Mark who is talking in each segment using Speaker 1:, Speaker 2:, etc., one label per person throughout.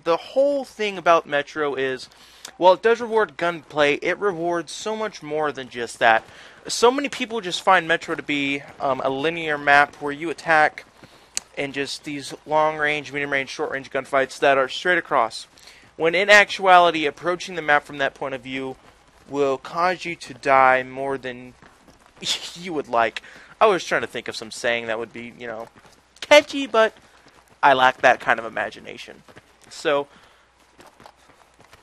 Speaker 1: the whole thing about Metro is, while it does reward gunplay, it rewards so much more than just that. So many people just find Metro to be a linear map where you attack in just these long-range, medium-range, short-range gunfights that are straight across. When in actuality, approaching the map from that point of view will cause you to die more than you would like. I was trying to think of some saying that would be, catchy, but I lack that kind of imagination. So,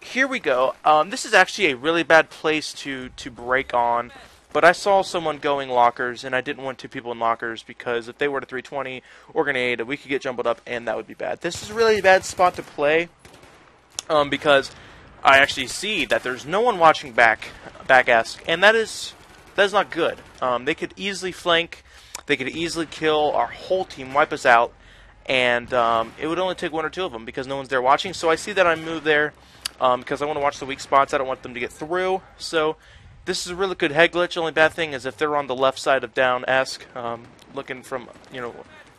Speaker 1: here we go. This is actually a really bad place to break on, but I saw someone going lockers, and I didn't want two people in lockers, because if they were to 320 or grenade, we could get jumbled up, and that would be bad. This is a really bad spot to play, because I actually see that there's no one watching back-esque, and that is not good. They could easily flank, they could easily kill our whole team, wipe us out, and it would only take one or two of them because no one's there watching. So I see that I move there because I want to watch the weak spots. I don't want them to get through. So this is a really good head glitch. Only bad thing is if they're on the left side of down-esque, looking from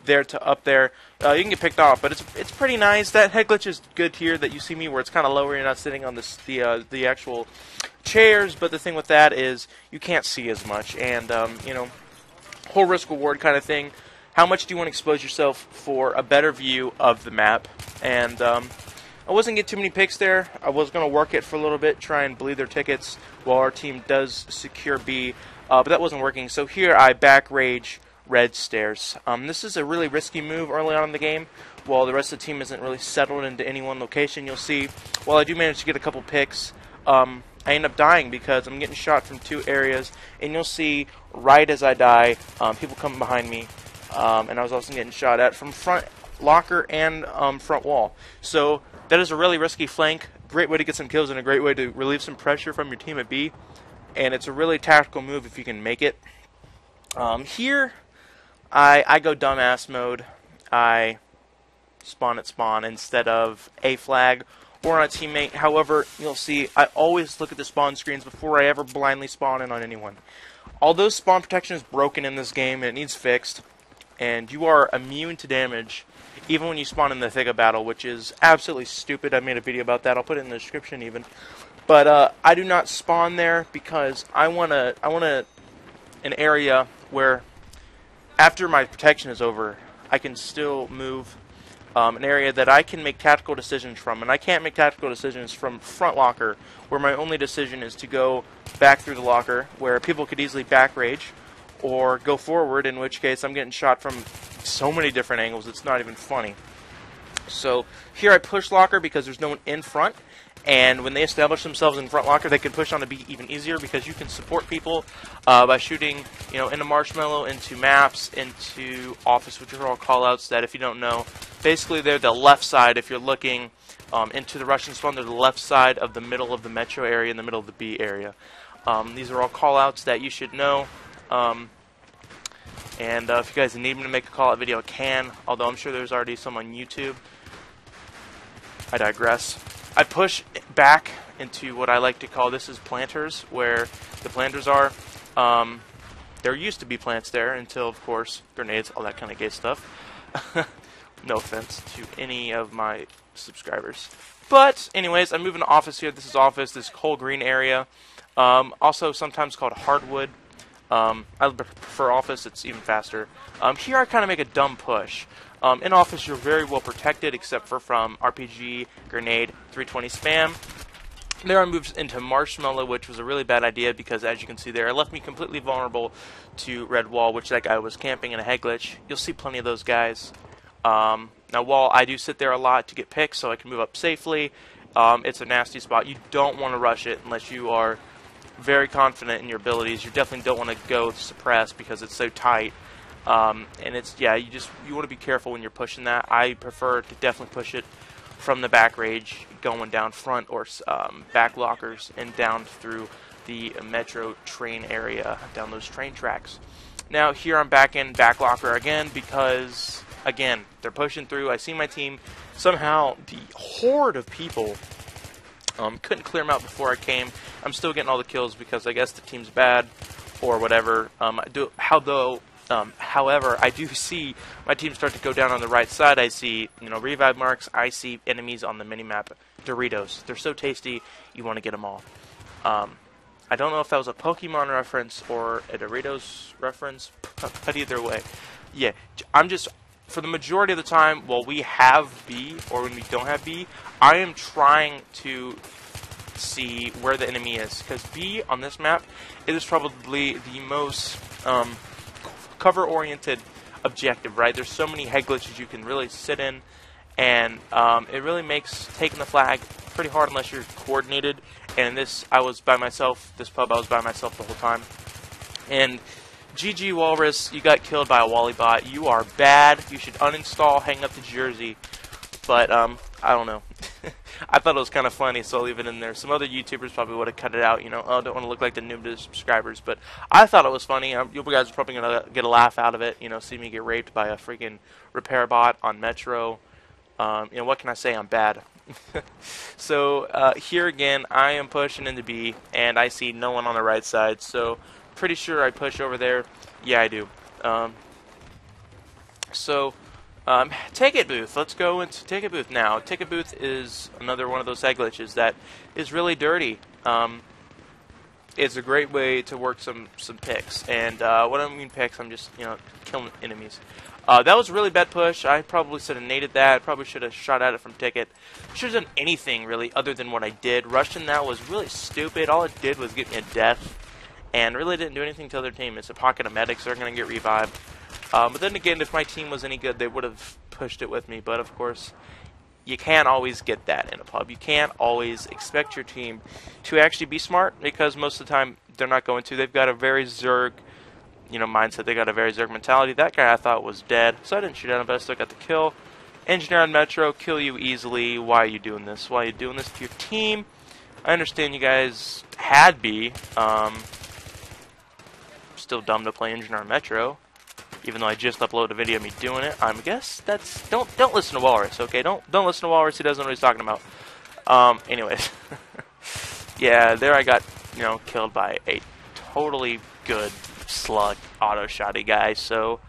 Speaker 1: there to up there, you can get picked off. But it's pretty nice. That head glitch is good here that you see me where it's kind of lower. You're not sitting on the actual chairs. But the thing with that is you can't see as much, and whole risk reward kind of thing. How much do you want to expose yourself for a better view of the map? And I wasn't getting too many picks there. I was going to work it for a little bit, try and bleed their tickets while our team does secure B, but that wasn't working. So here I back rage red stairs. This is a really risky move early on in the game. While the rest of the team isn't really settled into any one location, you'll see, while I do manage to get a couple picks, I end up dying because I'm getting shot from two areas, and you'll see right as I die, people coming behind me, and I was also getting shot at from front locker and front wall. So that is a really risky flank, great way to get some kills and a great way to relieve some pressure from your team at B, and it's a really tactical move if you can make it. Here, I go dumbass mode. I spawn at spawn instead of A flag or on a teammate. However, you'll see I always look at the spawn screens before I ever blindly spawn in on anyone. Although spawn protection is broken in this game and it needs fixed, and you are immune to damage even when you spawn in the thick of battle, which is absolutely stupid. I made a video about that. I'll put it in the description even. But I do not spawn there because I want an area where after my protection is over, I can still move an area that I can make tactical decisions from. And I can't make tactical decisions from front locker, where my only decision is to go back through the locker, where people could easily back rage, or go forward, in which case I'm getting shot from so many different angles, it's not even funny. So here I push locker because there's no one in front, and when they establish themselves in front locker, they can push on to be even easier because you can support people by shooting, into marshmallow, into maps, into office, which are all callouts that, if you don't know, basically they're the left side. If you're looking into the Russian spawn, they're the left side of the middle of the metro area, in the middle of the B area. These are all callouts that you should know. And if you guys need me to make a call-out video, I can, although I'm sure there's already some on YouTube. I digress. I push back into what I like to call, this is planters, where the planters are. There used to be plants there until, of course, grenades, all that kind of gay stuff. No offense to any of my subscribers. But, anyways, I'm moving to office here. This is office, this whole green area. Also sometimes called hardwood. I prefer office, it's even faster. Here I kind of make a dumb push. In office you're very well protected except for from RPG, grenade, 320 spam. There I moved into marshmallow, which was a really bad idea because, as you can see there, it left me completely vulnerable to red wall, which that guy was camping in a head glitch. You'll see plenty of those guys. Now wall, I do sit there a lot to get picks so I can move up safely. It's a nasty spot. You don't want to rush it unless you are very confident in your abilities. You definitely don't want to go suppress because it's so tight. And it's, yeah, you want to be careful when you're pushing that. I prefer to definitely push it from the back rage, going down front or back lockers and down through the metro train area, down those train tracks. Now here I'm back in back locker again because, again, they're pushing through. I see my team. Somehow the horde of people couldn't clear them out before I came. I'm still getting all the kills because I guess the team's bad or whatever. Although However, I do see my team start to go down on the right side. I see, revive marks. I see enemies on the minimap. Doritos. They're so tasty, you want to get them all. I don't know if that was a Pokemon reference or a Doritos reference, but either way. Yeah, I'm just, for the majority of the time, while we have B, or when we don't have B, I am trying to see where the enemy is. Because B, on this map, it is probably the most cover-oriented objective, right? There's so many head glitches you can really sit in, and it really makes taking the flag pretty hard unless you're coordinated. And in this, I was by myself. This pub, I was by myself the whole time. And GG Walrus, you got killed by a Wally bot. You are bad. You should uninstall, hang up the jersey. But I don't know. I thought it was kind of funny, so I'll leave it in there. Some other YouTubers probably would have cut it out, oh, don't want to look like the noob to subscribers. But I thought it was funny. You guys are probably going to get a laugh out of it, see me get raped by a freaking repair bot on Metro. What can I say? I'm bad. So here again, I am pushing into B, and I see no one on the right side. So pretty sure I push over there. Yeah, I do. Ticket booth. Let's go into ticket booth now. Ticket booth is another one of those head glitches that is really dirty. It's a great way to work some picks, and when I mean picks, I'm just killing enemies. That was a really bad push. I probably should have naded that. Probably should have shot at it from ticket. Should have done anything really other than what I did. Rushing that was really stupid. All it did was get me a death, and really didn't do anything to other team. It's a pocket of medics. They're gonna get revived. But then again, if my team was any good, they would have pushed it with me. But of course, you can't always get that in a pub. You can't always expect your team to actually be smart, because most of the time they're not going to. They've got a very zerg, mindset. They got a very zerg mentality. That guy I thought was dead, so I didn't shoot at him, but I still got the kill. Engineer on Metro, kill you easily. Why are you doing this? Why are you doing this to your team? I understand you guys had B. Still dumb to play Engineer on Metro. Even though I just uploaded a video of me doing it, I guess that's don't listen to Walrus, okay? Don't listen to Walrus. He doesn't know what he's talking about. Anyways, yeah, there I got killed by a totally good slug auto shotty guy. So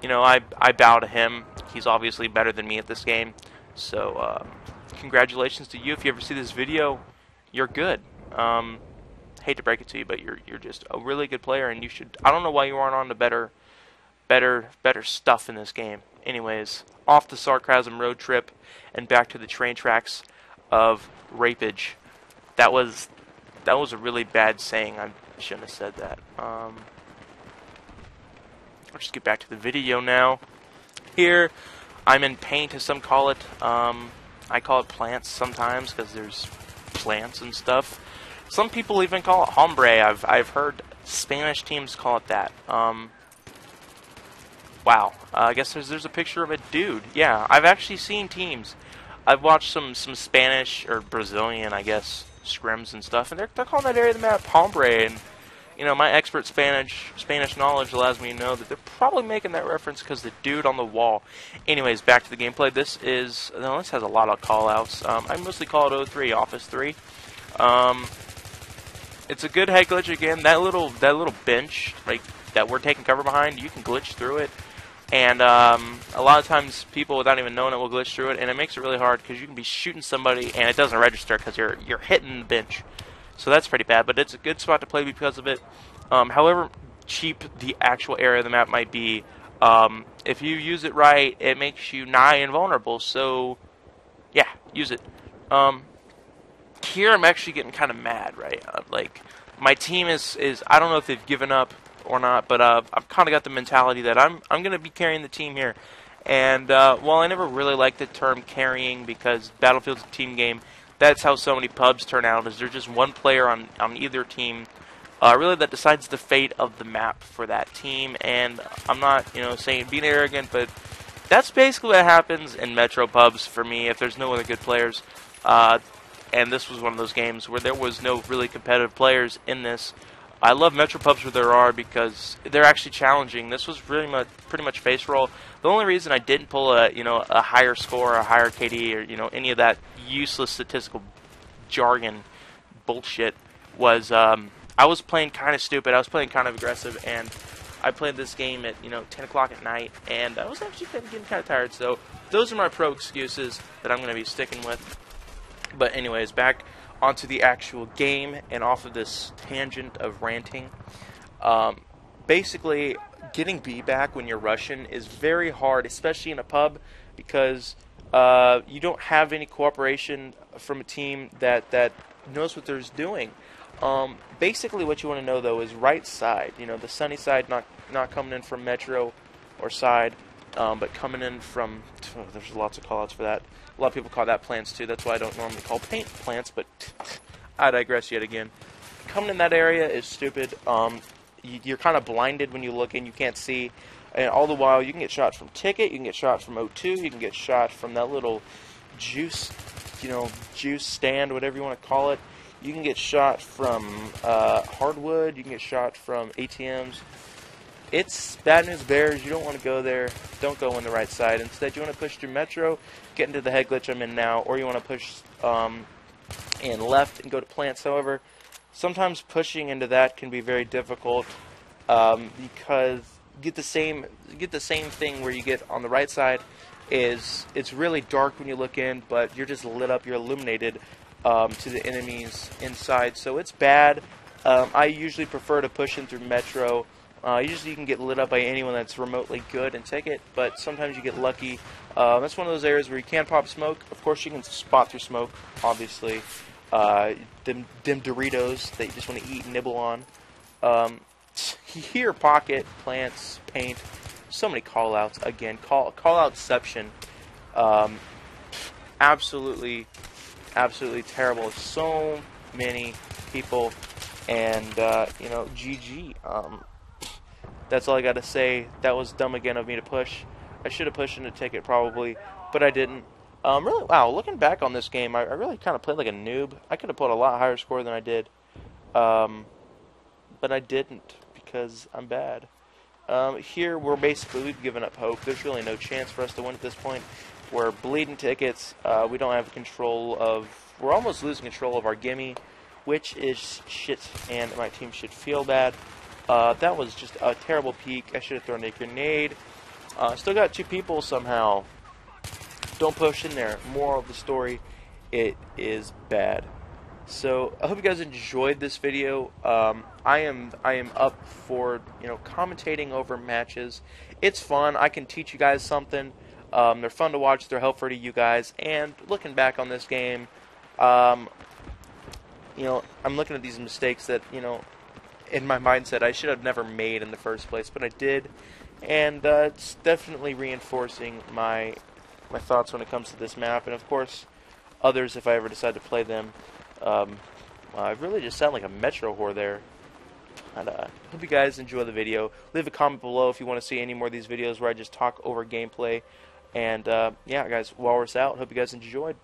Speaker 1: I bow to him. He's obviously better than me at this game. So congratulations to you. If you ever see this video, you're good. Hate to break it to you, but you're just a really good player, and you should. I don't know why you aren't on the better stuff in this game. Anyways, off the sarcasm road trip and back to the train tracks of rapage. That was a really bad saying. I shouldn't have said that. I'll just get back to the video now. Here, I'm in paint, as some call it. I call it plants sometimes because there's plants and stuff. Some people even call it hombre. I've heard Spanish teams call it that. Wow. I guess there's a picture of a dude. Yeah, I've actually seen teams. I've watched some Spanish or Brazilian, I guess, scrims and stuff, and they're calling that area of the map hombre. And my expert Spanish knowledge allows me to know that they're probably making that reference because the dude on the wall. Anyways, back to the gameplay. This has a lot of call-outs. I mostly call it 03, Office 3. It's a good head glitch again. That little bench, like that we're taking cover behind, you can glitch through it. And a lot of times people without even knowing it will glitch through it, and it makes it really hard because you can be shooting somebody and it doesn't register because you're hitting the bench. So that's pretty bad, but it's a good spot to play because of it. However cheap the actual area of the map might be, if you use it right, it makes you nigh invulnerable. So yeah, use it. Here I'm actually getting kind of mad, right? Like my team is I don't know if they've given up or not, but I've kind of got the mentality that I'm going to be carrying the team here. And while I never really liked the term carrying because Battlefield's a team game, that's how so many pubs turn out, is there's just one player on either team really that decides the fate of the map for that team. And I'm not saying being arrogant, but that's basically what happens in Metro pubs for me if there's no other good players. And this was one of those games where there was no really competitive players in this. I love Metro pubs where there are because they're actually challenging. This was pretty much face roll. The only reason I didn't pull a higher score, a higher KD, or any of that useless statistical jargon bullshit was I was playing kind of stupid. I was playing kind of aggressive, and I played this game at 10 o'clock at night, and I was actually getting kind of tired. So those are my pro excuses that I'm going to be sticking with. But anyways, back onto the actual game and off of this tangent of ranting. Basically, getting B back when you're Russian is very hard, especially in a pub, because you don't have any cooperation from a team that knows what they're doing. Basically, what you want to know though is right side. The sunny side, not coming in from Metro or side, but coming in from. There's lots of callouts for that. A lot of people call that plants too. That's why I don't normally call paint plants. But I digress yet again. Coming in that area is stupid. You're kind of blinded when you look in. You can't see. And all the while, you can get shot from Ticket, you can get shot from O2, you can get shot from that little juice stand, whatever you want to call it. You can get shot from hardwood, you can get shot from ATMs. It's bad news bears. You don't want to go there. Don't go on the right side. Instead, you want to push through Metro, get into the head glitch I'm in now, or you want to push in left and go to plants. However, sometimes pushing into that can be very difficult because get the same thing where you get on the right side is it's really dark when you look in, but you're just lit up, you're illuminated to the enemies inside, so it's bad. I usually prefer to push in through Metro. Usually you can get lit up by anyone that's remotely good and take it, but sometimes you get lucky. That's one of those areas where you can pop smoke. Of course you can spot through smoke, obviously. Them Doritos that you just want to eat and nibble on. Here, pocket, plants, paint, so many call-outs. Again, call-outception. Absolutely terrible. So many people, and GG. That's all I got to say. That was dumb again of me to push. I should have pushed into Ticket probably, but I didn't. Really, wow, looking back on this game, I really kind of played like a noob. I could have put a lot higher score than I did. But I didn't because I'm bad. Here, we've given up hope. There's really no chance for us to win at this point. We're bleeding tickets. We don't have control of... We're almost losing control of our gimme, which is shit, and my team should feel bad. That was just a terrible peek. I should have thrown a grenade. Still got 2 people somehow. Don't push in there. Moral of the story, it is bad. So I hope you guys enjoyed this video. I am up for commentating over matches. It's fun. I can teach you guys something. They're fun to watch. They're helpful to you guys. And looking back on this game, I'm looking at these mistakes that in my mindset I should have never made in the first place, but I did, and it's definitely reinforcing my thoughts when it comes to this map, and of course others if I ever decide to play them. I really just sound like a Metro whore there. And hope you guys enjoy the video. Leave a comment below if you want to see any more of these videos where I just talk over gameplay. And yeah, guys, while we're out, hope you guys enjoyed.